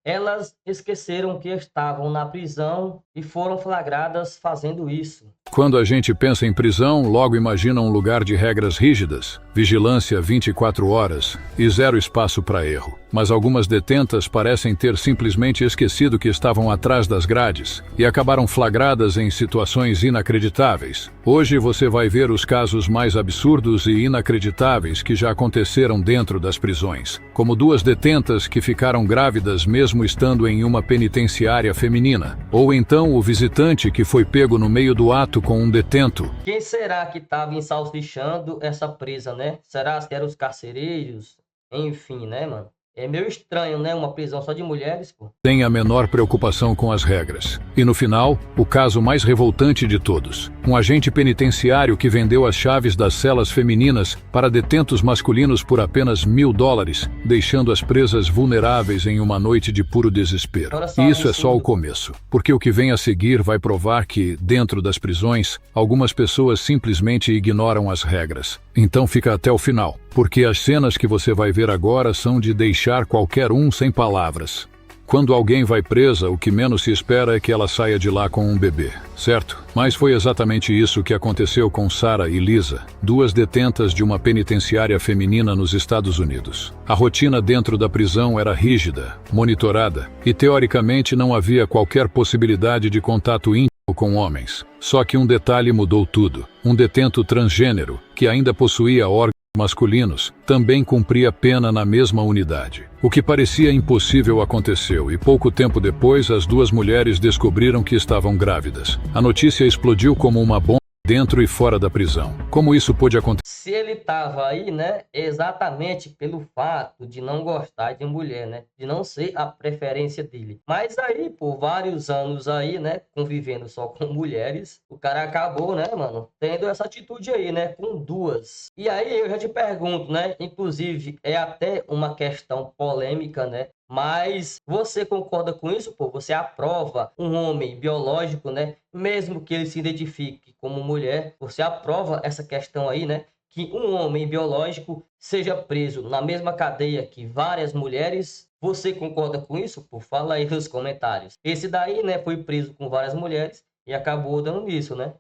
elas esqueceram que estavam na prisão e foram flagradas fazendo isso. Quando a gente pensa em prisão, logo imagina um lugar de regras rígidas, vigilância 24 horas e zero espaço para erro. Mas algumas detentas parecem ter simplesmente esquecido que estavam atrás das grades e acabaram flagradas em situações inacreditáveis. Hoje você vai ver os casos mais absurdos e inacreditáveis que já aconteceram dentro das prisões, como duas detentas que ficaram grávidas mesmo estando em uma penitenciária feminina, ou então o visitante que foi pego no meio do ato com um detento. Quem será que estava ensalsichando essa presa, né? Será que eram os carcereiros? Enfim, né, mano? É meio estranho, né? Uma prisão só de mulheres, pô. Sem a menor preocupação com as regras. E no final, o caso mais revoltante de todos. Um agente penitenciário que vendeu as chaves das celas femininas para detentos masculinos por apenas $1.000, deixando as presas vulneráveis em uma noite de puro desespero. E isso é só o começo, porque o que vem a seguir vai provar que, dentro das prisões, algumas pessoas simplesmente ignoram as regras. Então fica até o final, porque as cenas que você vai ver agora são de deixar qualquer um sem palavras. Quando alguém vai presa, o que menos se espera é que ela saia de lá com um bebê, certo? Mas foi exatamente isso que aconteceu com Sarah e Lisa, duas detentas de uma penitenciária feminina nos Estados Unidos. A rotina dentro da prisão era rígida, monitorada, e teoricamente não havia qualquer possibilidade de contato íntimo com homens. Só que um detalhe mudou tudo. Um detento transgênero, que ainda possuía órgãos masculinos, também cumpria pena na mesma unidade. O que parecia impossível aconteceu e pouco tempo depois as duas mulheres descobriram que estavam grávidas. A notícia explodiu como uma bomba dentro e fora da prisão. Como isso pôde acontecer? Se ele estava aí, né, exatamente pelo fato de não gostar de mulher, né, de não ser a preferência dele. Mas aí, por vários anos aí, né, convivendo só com mulheres, o cara acabou, né, mano, tendo essa atitude aí, né, com duas. E aí eu já te pergunto, né, inclusive é até uma questão polêmica, né, mas você concorda com isso, pô? Você aprova um homem biológico, né? Mesmo que ele se identifique como mulher, você aprova essa questão aí, né? Que um homem biológico seja preso na mesma cadeia que várias mulheres. Você concorda com isso, pô? Fala aí nos comentários. Esse daí, né, foi preso com várias mulheres e acabou dando nisso, né?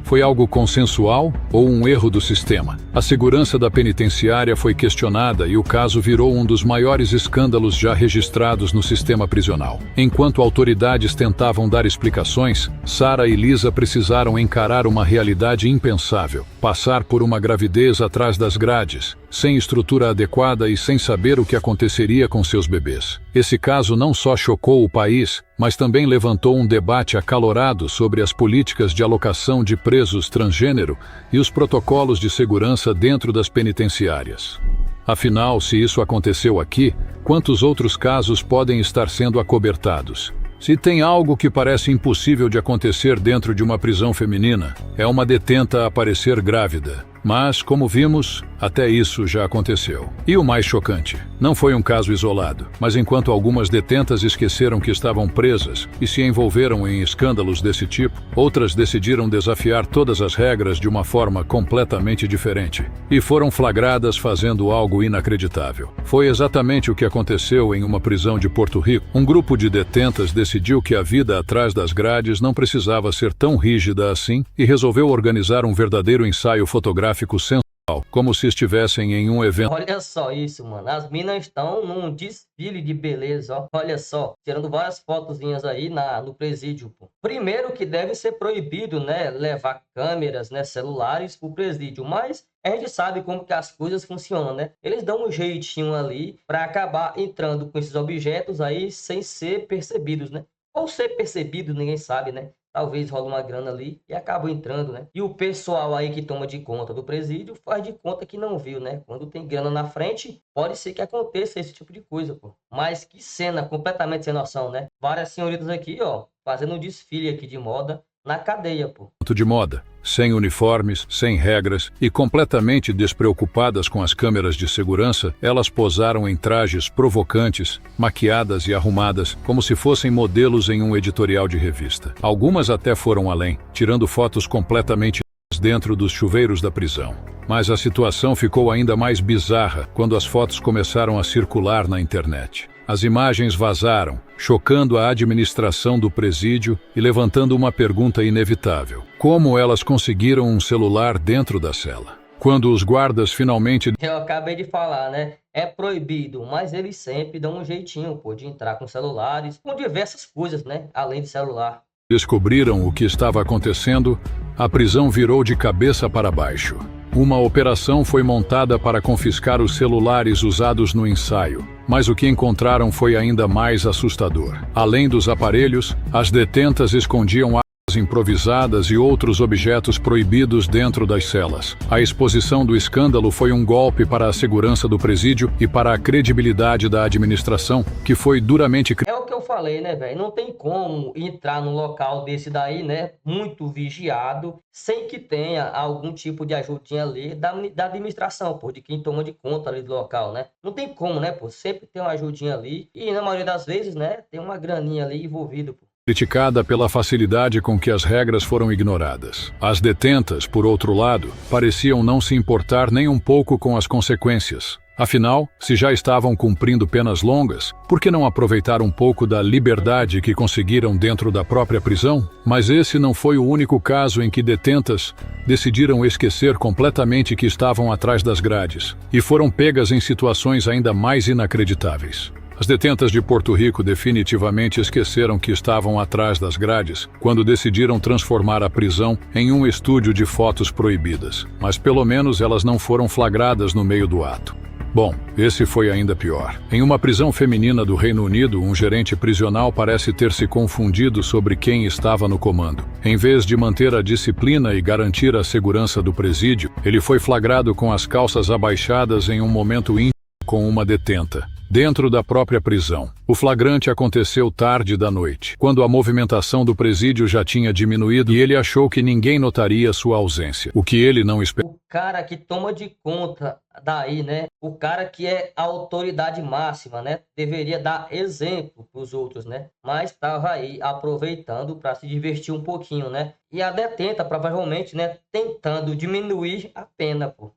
Foi algo consensual ou um erro do sistema? A segurança da penitenciária foi questionada e o caso virou um dos maiores escândalos já registrados no sistema prisional. Enquanto autoridades tentavam dar explicações, Sarah e Lisa precisaram encarar uma realidade impensável: passar por uma gravidez atrás das grades, sem estrutura adequada e sem saber o que aconteceria com seus bebês. Esse caso não só chocou o país, mas também levantou um debate acalorado sobre as políticas de alocação de presos transgênero e os protocolos de segurança dentro das penitenciárias. Afinal, se isso aconteceu aqui, quantos outros casos podem estar sendo acobertados? Se tem algo que parece impossível de acontecer dentro de uma prisão feminina, é uma detenta aparecer grávida. Mas, como vimos, até isso já aconteceu. E o mais chocante, não foi um caso isolado, mas enquanto algumas detentas esqueceram que estavam presas e se envolveram em escândalos desse tipo, outras decidiram desafiar todas as regras de uma forma completamente diferente. E foram flagradas fazendo algo inacreditável. Foi exatamente o que aconteceu em uma prisão de Porto Rico. Um grupo de detentas decidiu que a vida atrás das grades não precisava ser tão rígida assim e resolveu organizar um verdadeiro ensaio fotográfico sensual, como se estivessem em um evento. Olha só isso, mano. As minas estão num desfile de beleza, ó. Olha só, tirando várias fotozinhas aí no presídio, pô. Primeiro que deve ser proibido, né, levar câmeras, né, celulares pro presídio, mas a gente sabe como que as coisas funcionam, né? Eles dão um jeitinho ali para acabar entrando com esses objetos aí sem ser percebidos, né? Ou ser percebido, ninguém sabe, né? Talvez rola uma grana ali e acaba entrando, né? E o pessoal aí que toma de conta do presídio faz de conta que não viu, né? Quando tem grana na frente, pode ser que aconteça esse tipo de coisa, pô. Mas que cena completamente sem noção, né? Várias senhoritas aqui, ó, fazendo um desfile aqui de moda na cadeia, pô. De moda, sem uniformes, sem regras e completamente despreocupadas com as câmeras de segurança, elas posaram em trajes provocantes, maquiadas e arrumadas, como se fossem modelos em um editorial de revista. Algumas até foram além, tirando fotos completamente dentro dos chuveiros da prisão. Mas a situação ficou ainda mais bizarra quando as fotos começaram a circular na internet. As imagens vazaram, chocando a administração do presídio e levantando uma pergunta inevitável: como elas conseguiram um celular dentro da cela? Quando os guardas finalmente... Eu acabei de falar, né? É proibido, mas eles sempre dão um jeitinho, pô, de entrar com celulares, com diversas coisas, né? Além de celular. descobriram o que estava acontecendo, a prisão virou de cabeça para baixo. Uma operação foi montada para confiscar os celulares usados no ensaio, mas o que encontraram foi ainda mais assustador. Além dos aparelhos, as detentas escondiam armas improvisadas e outros objetos proibidos dentro das celas. A exposição do escândalo foi um golpe para a segurança do presídio e para a credibilidade da administração, que foi duramente... É o que eu falei, né, velho? Não tem como entrar num local desse daí, né, muito vigiado, sem que tenha algum tipo de ajudinha ali da administração, pô, de quem toma de conta ali do local, né? Não tem como, né, pô? Sempre tem uma ajudinha ali e, na maioria das vezes, né, tem uma graninha ali envolvida, pô. Criticada pela facilidade com que as regras foram ignoradas. As detentas, por outro lado, pareciam não se importar nem um pouco com as consequências. Afinal, se já estavam cumprindo penas longas, por que não aproveitar um pouco da liberdade que conseguiram dentro da própria prisão? Mas esse não foi o único caso em que detentas decidiram esquecer completamente que estavam atrás das grades e foram pegas em situações ainda mais inacreditáveis. As detentas de Porto Rico definitivamente esqueceram que estavam atrás das grades quando decidiram transformar a prisão em um estúdio de fotos proibidas, mas pelo menos elas não foram flagradas no meio do ato. Bom, esse foi ainda pior. Em uma prisão feminina do Reino Unido, um gerente prisional parece ter se confundido sobre quem estava no comando. Em vez de manter a disciplina e garantir a segurança do presídio, ele foi flagrado com as calças abaixadas em um momento íntimo com uma detenta, dentro da própria prisão. O flagrante aconteceu tarde da noite, quando a movimentação do presídio já tinha diminuído e ele achou que ninguém notaria sua ausência, o que ele não esperava. O cara que toma de conta daí, né? O cara que é a autoridade máxima, né? Deveria dar exemplo para os outros, né? Mas estava aí aproveitando para se divertir um pouquinho, né? E a detenta, provavelmente, né? Tentando diminuir a pena, pô.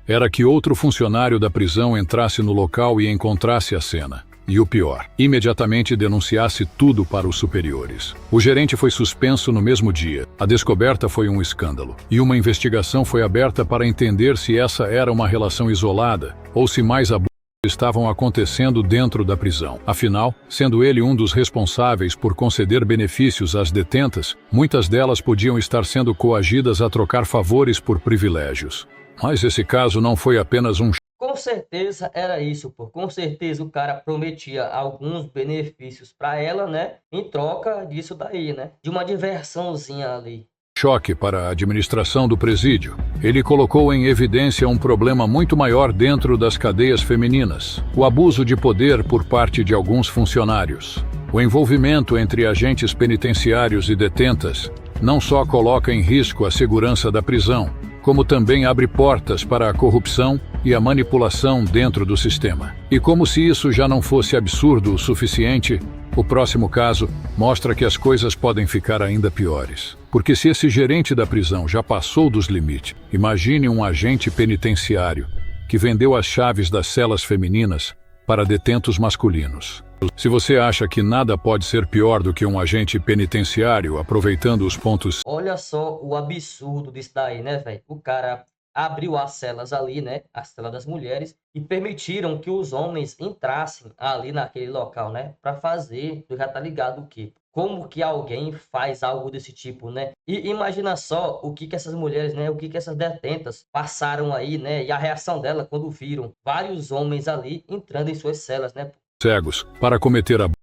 Era que outro funcionário da prisão entrasse no local e encontrasse a cena. E o pior, imediatamente denunciasse tudo para os superiores. O gerente foi suspenso no mesmo dia. A descoberta foi um escândalo. E uma investigação foi aberta para entender se essa era uma relação isolada ou se mais abusos estavam acontecendo dentro da prisão. Afinal, sendo ele um dos responsáveis por conceder benefícios às detentas, muitas delas podiam estar sendo coagidas a trocar favores por privilégios. Mas esse caso não foi apenas um... Com certeza era isso, pô. Com certeza o cara prometia alguns benefícios para ela, né? Em troca disso daí, né? De uma diversãozinha ali. choque para a administração do presídio. Ele colocou em evidência um problema muito maior dentro das cadeias femininas: o abuso de poder por parte de alguns funcionários. O envolvimento entre agentes penitenciários e detentas não só coloca em risco a segurança da prisão, como também abre portas para a corrupção e a manipulação dentro do sistema. E como se isso já não fosse absurdo o suficiente, o próximo caso mostra que as coisas podem ficar ainda piores. Porque se esse gerente da prisão já passou dos limites, imagine um agente penitenciário que vendeu as chaves das celas femininas para detentos masculinos. Se você acha que nada pode ser pior do que um agente penitenciário aproveitando os pontos... Olha só o absurdo disso daí, né, velho? O cara abriu as celas ali, né? A cela das mulheres, e permitiram que os homens entrassem ali naquele local, né? Pra fazer, tu já tá ligado o quê? Como que alguém faz algo desse tipo, né? E imagina só o que essas mulheres, né? O que essas detentas passaram aí, né? E a reação dela quando viram vários homens ali entrando em suas celas, né? Cegos para cometer abusos.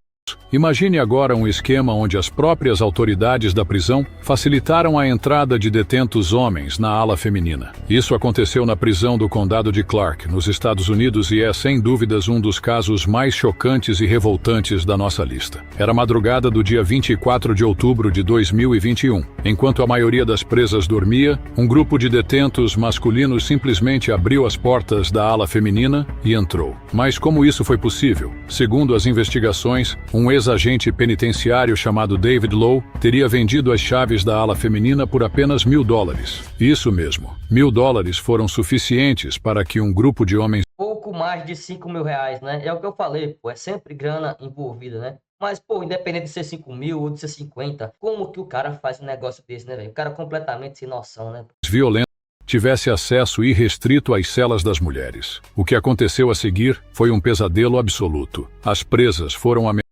Imagine agora um esquema onde as próprias autoridades da prisão facilitaram a entrada de detentos homens na ala feminina. Isso aconteceu na prisão do condado de Clark, nos Estados Unidos, e é sem dúvidas um dos casos mais chocantes e revoltantes da nossa lista. Era madrugada do dia 24 de outubro de 2021. Enquanto a maioria das presas dormia, um grupo de detentos masculinos simplesmente abriu as portas da ala feminina e entrou. Mas como isso foi possível? Segundo as investigações, um ex ex-agente penitenciário chamado David Lowe teria vendido as chaves da ala feminina por apenas $1.000. Isso mesmo, $1.000 foram suficientes para que um grupo de homens... Pouco mais de R$ 5.000, né? É o que eu falei, pô, é sempre grana envolvida, né? Mas, pô, independente de ser 5.000 ou de ser 50, como que o cara faz um negócio desse, né, velho? O cara é completamente sem noção, né? Violentos tivesse acesso irrestrito às celas das mulheres. O que aconteceu a seguir foi um pesadelo absoluto. As presas foram ameaçadas,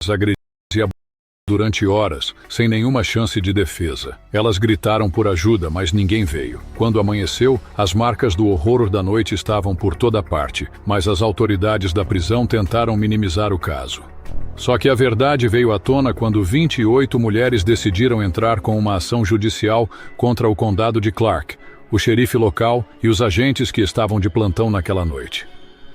agredidas e abusadas durante horas, sem nenhuma chance de defesa. Elas gritaram por ajuda, mas ninguém veio. Quando amanheceu, as marcas do horror da noite estavam por toda parte, mas as autoridades da prisão tentaram minimizar o caso. Só que a verdade veio à tona quando 28 mulheres decidiram entrar com uma ação judicial contra o condado de Clark, o xerife local e os agentes que estavam de plantão naquela noite.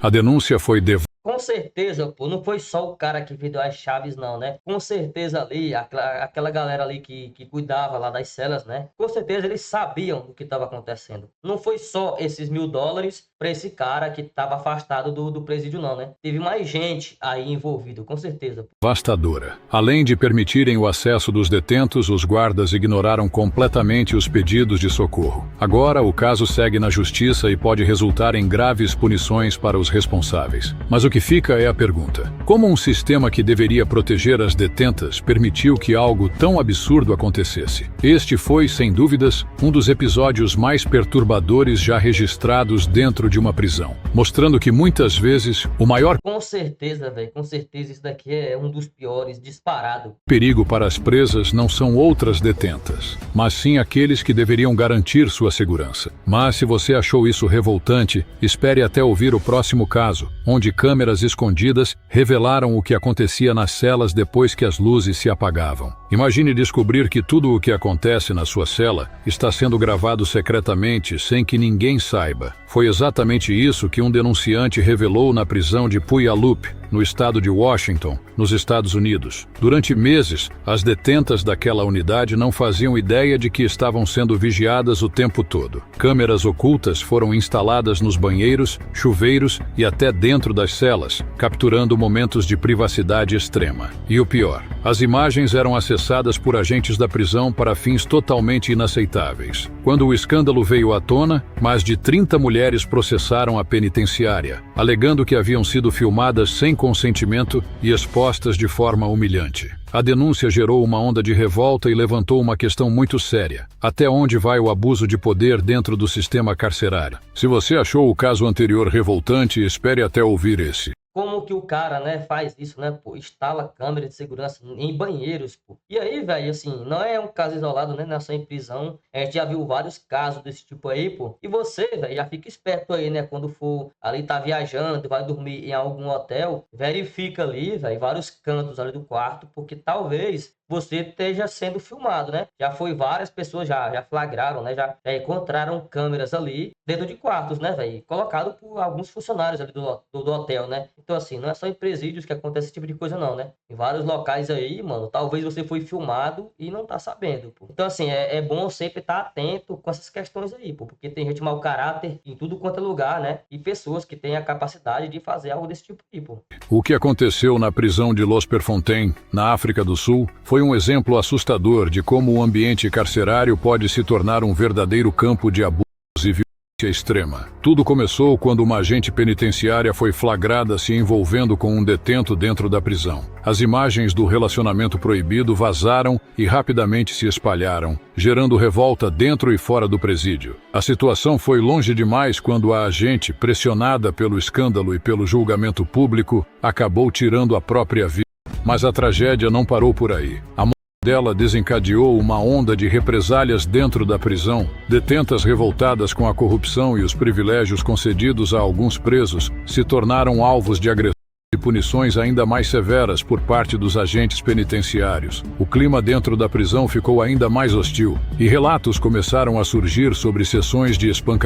A denúncia foi Com certeza, pô, não foi só o cara que vendeu as chaves, não, né? Com certeza ali, aquela galera ali que cuidava lá das celas, né? Com certeza eles sabiam o que estava acontecendo. Não foi só esses $1.000 para esse cara que estava afastado do presídio, não, né? Teve mais gente aí envolvida, com certeza. Devastadora. Além de permitirem o acesso dos detentos, os guardas ignoraram completamente os pedidos de socorro. Agora, o caso segue na justiça e pode resultar em graves punições para os responsáveis. Mas o que fica é a pergunta: como um sistema que deveria proteger as detentas permitiu que algo tão absurdo acontecesse? Este foi, sem dúvidas, um dos episódios mais perturbadores já registrados dentro de uma prisão, mostrando que muitas vezes o maior... Com certeza, velho, com certeza isso daqui é um dos piores, disparado. Perigo para as presas não são outras detentas, mas sim aqueles que deveriam garantir sua segurança. Mas se você achou isso revoltante, espere até ouvir o próximo caso, onde câmeras escondidas revelaram o que acontecia nas celas depois que as luzes se apagavam. Imagine descobrir que tudo o que acontece na sua cela está sendo gravado secretamente sem que ninguém saiba. Foi exatamente isso que um denunciante revelou na prisão de Puyallup, no estado de Washington, nos Estados Unidos. Durante meses, as detentas daquela unidade não faziam ideia de que estavam sendo vigiadas o tempo todo. Câmeras ocultas foram instaladas nos banheiros, chuveiros e até dentro das celas, capturando momentos de privacidade extrema. E o pior, as imagens eram acessadas por agentes da prisão para fins totalmente inaceitáveis. Quando o escândalo veio à tona, mais de 30 mulheres processaram a penitenciária, alegando que haviam sido filmadas sem consentimento e expostas de forma humilhante. A denúncia gerou uma onda de revolta e levantou uma questão muito séria: até onde vai o abuso de poder dentro do sistema carcerário? Se você achou o caso anterior revoltante, espere até ouvir esse. Como que o cara, né, faz isso, né, pô, instala câmera de segurança em banheiros, pô. E aí, velho, assim, não é um caso isolado, né, não é só em prisão. A gente já viu vários casos desse tipo aí, pô. E você, velho, já fica esperto aí, né, quando for ali, tá viajando, vai dormir em algum hotel, verifica ali, velho, vários cantos ali do quarto, porque talvez você esteja sendo filmado, né? Já foi várias pessoas já flagraram, né? Já encontraram câmeras ali dentro de quartos, né, velho? Colocado por alguns funcionários ali do hotel, né? Então, assim, não é só em presídios que acontece esse tipo de coisa, não, né? Em vários locais aí, mano, talvez você foi filmado e não tá sabendo, pô. Então, assim, é bom sempre estar atento com essas questões aí, pô, porque tem gente mau caráter em tudo quanto é lugar, né? E pessoas que têm a capacidade de fazer algo desse tipo aí, pô. O que aconteceu na prisão de Los Prefontaines, na África do Sul, foi um exemplo assustador de como o ambiente carcerário pode se tornar um verdadeiro campo de abuso e violência extrema. Tudo começou quando uma agente penitenciária foi flagrada se envolvendo com um detento dentro da prisão. As imagens do relacionamento proibido vazaram e rapidamente se espalharam, gerando revolta dentro e fora do presídio. A situação foi longe demais quando a agente, pressionada pelo escândalo e pelo julgamento público, acabou tirando a própria vida. Mas a tragédia não parou por aí. A morte dela desencadeou uma onda de represálias dentro da prisão. Detentas revoltadas com a corrupção e os privilégios concedidos a alguns presos se tornaram alvos de agressões e punições ainda mais severas por parte dos agentes penitenciários. O clima dentro da prisão ficou ainda mais hostil, e relatos começaram a surgir sobre sessões de espancamento,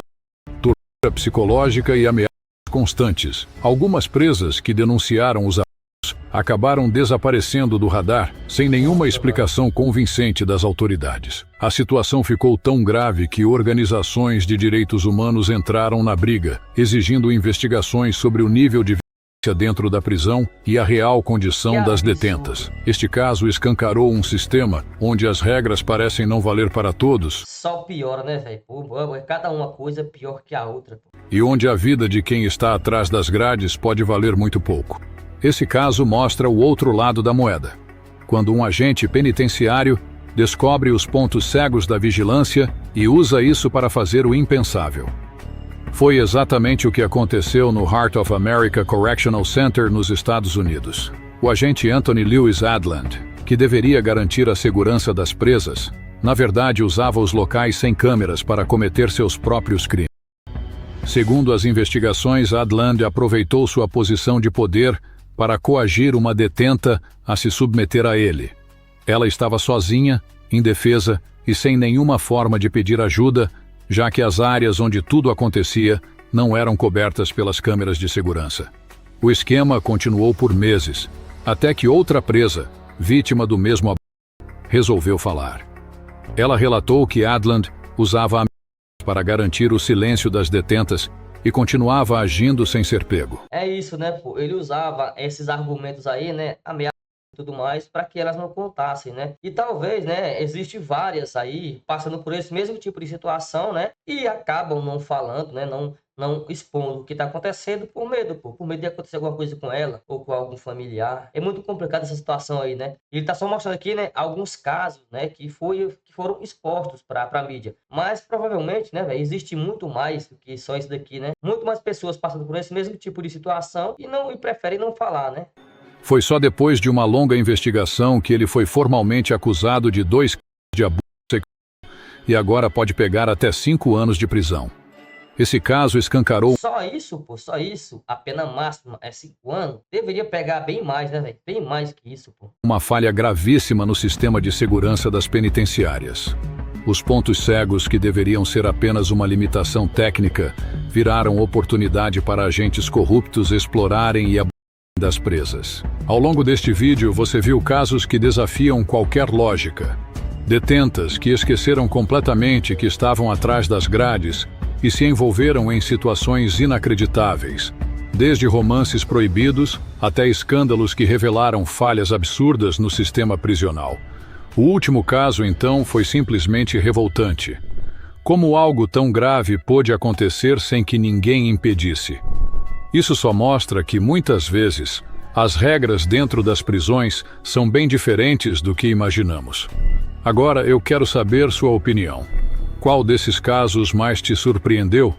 tortura psicológica e ameaças constantes. Algumas presas que denunciaram os acabaram desaparecendo do radar sem nenhuma explicação convincente das autoridades. A situação ficou tão grave que organizações de direitos humanos entraram na briga, exigindo investigações sobre o nível de dentro da prisão e a real condição Que das absurdo. detentas. Este caso escancarou um sistema onde as regras parecem não valer para todos Só piora, né, velho? Pô, é cada uma coisa pior que a outra, pô. e onde a vida de quem está atrás das grades pode valer muito pouco. Esse caso mostra o outro lado da moeda. Quando um agente penitenciário descobre os pontos cegos da vigilância e usa isso para fazer o impensável. Foi exatamente o que aconteceu no Heart of America Correctional Center nos Estados Unidos. O agente Anthony Lewis Adland, que deveria garantir a segurança das presas, na verdade usava os locais sem câmeras para cometer seus próprios crimes. Segundo as investigações, Adland aproveitou sua posição de poder para coagir uma detenta a se submeter a ele. Ela estava sozinha, indefesa e sem nenhuma forma de pedir ajuda, já que as áreas onde tudo acontecia não eram cobertas pelas câmeras de segurança. O esquema continuou por meses, até que outra presa, vítima do mesmo abuso, resolveu falar. Ela relatou que Adland usava ameaças para garantir o silêncio das detentas e continuava agindo sem ser pego. É isso, né, pô? Ele usava esses argumentos aí, né, ameaça e tudo mais, para que elas não contassem, né? E talvez, né, existe várias aí passando por esse mesmo tipo de situação, né, e acabam não falando, né, não expondo o que está acontecendo por medo, pô, por medo de acontecer alguma coisa com ela ou com algum familiar. É muito complicado essa situação aí, né? Ele está só mostrando aqui, né, alguns casos, né, que foram expostos para a mídia. Mas provavelmente, né, véio, existe muito mais do que só isso daqui, né? Muito mais pessoas passando por esse mesmo tipo de situação e preferem não falar, né? Foi só depois de uma longa investigação que ele foi formalmente acusado de 2 crimes de abuso sexual e agora pode pegar até 5 anos de prisão. Esse caso escancarou Só isso, pô, só isso. A pena máxima é 5 anos. Deveria pegar bem mais, né, velho? Bem mais que isso, pô. uma falha gravíssima no sistema de segurança das penitenciárias. Os pontos cegos, que deveriam ser apenas uma limitação técnica, viraram oportunidade para agentes corruptos explorarem e abusarem das presas. Ao longo deste vídeo, você viu casos que desafiam qualquer lógica. Detentas que esqueceram completamente que estavam atrás das grades e se envolveram em situações inacreditáveis, desde romances proibidos até escândalos que revelaram falhas absurdas no sistema prisional. O último caso, então, foi simplesmente revoltante. Como algo tão grave pôde acontecer sem que ninguém impedisse? Isso só mostra que, muitas vezes, as regras dentro das prisões são bem diferentes do que imaginamos. Agora eu quero saber sua opinião. Qual desses casos mais te surpreendeu?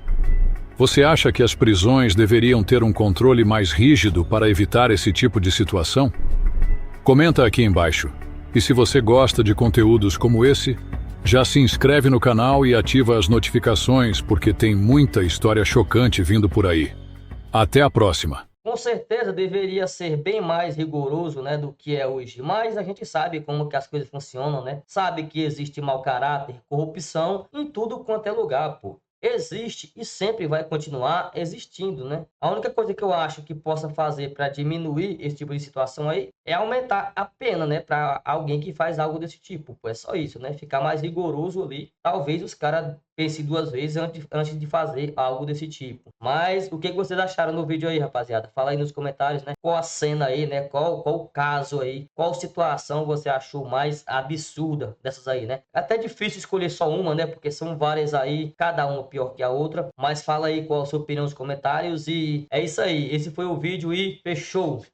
Você acha que as prisões deveriam ter um controle mais rígido para evitar esse tipo de situação? Comenta aqui embaixo. E se você gosta de conteúdos como esse, já se inscreve no canal e ativa as notificações, porque tem muita história chocante vindo por aí. Até a próxima! Com certeza deveria ser bem mais rigoroso, né, do que é hoje, mas a gente sabe como que as coisas funcionam, né? Sabe que existe mau caráter, corrupção em tudo quanto é lugar, pô. Existe e sempre vai continuar existindo, né? A única coisa que eu acho que possa fazer para diminuir esse tipo de situação aí é aumentar a pena, né, para alguém que faz algo desse tipo. Pô, é só isso, né? Ficar mais rigoroso ali. Talvez os caras pensem 2 vezes antes de fazer algo desse tipo. Mas o que vocês acharam no vídeo aí, rapaziada? Fala aí nos comentários, né? Qual a cena aí, né? Qual o caso aí? Qual situação você achou mais absurda dessas aí, né? É até difícil escolher só uma, né? Porque são várias aí, cada uma pior que a outra. Mas fala aí qual a sua opinião nos comentários. E é isso aí. Esse foi o vídeo e fechou!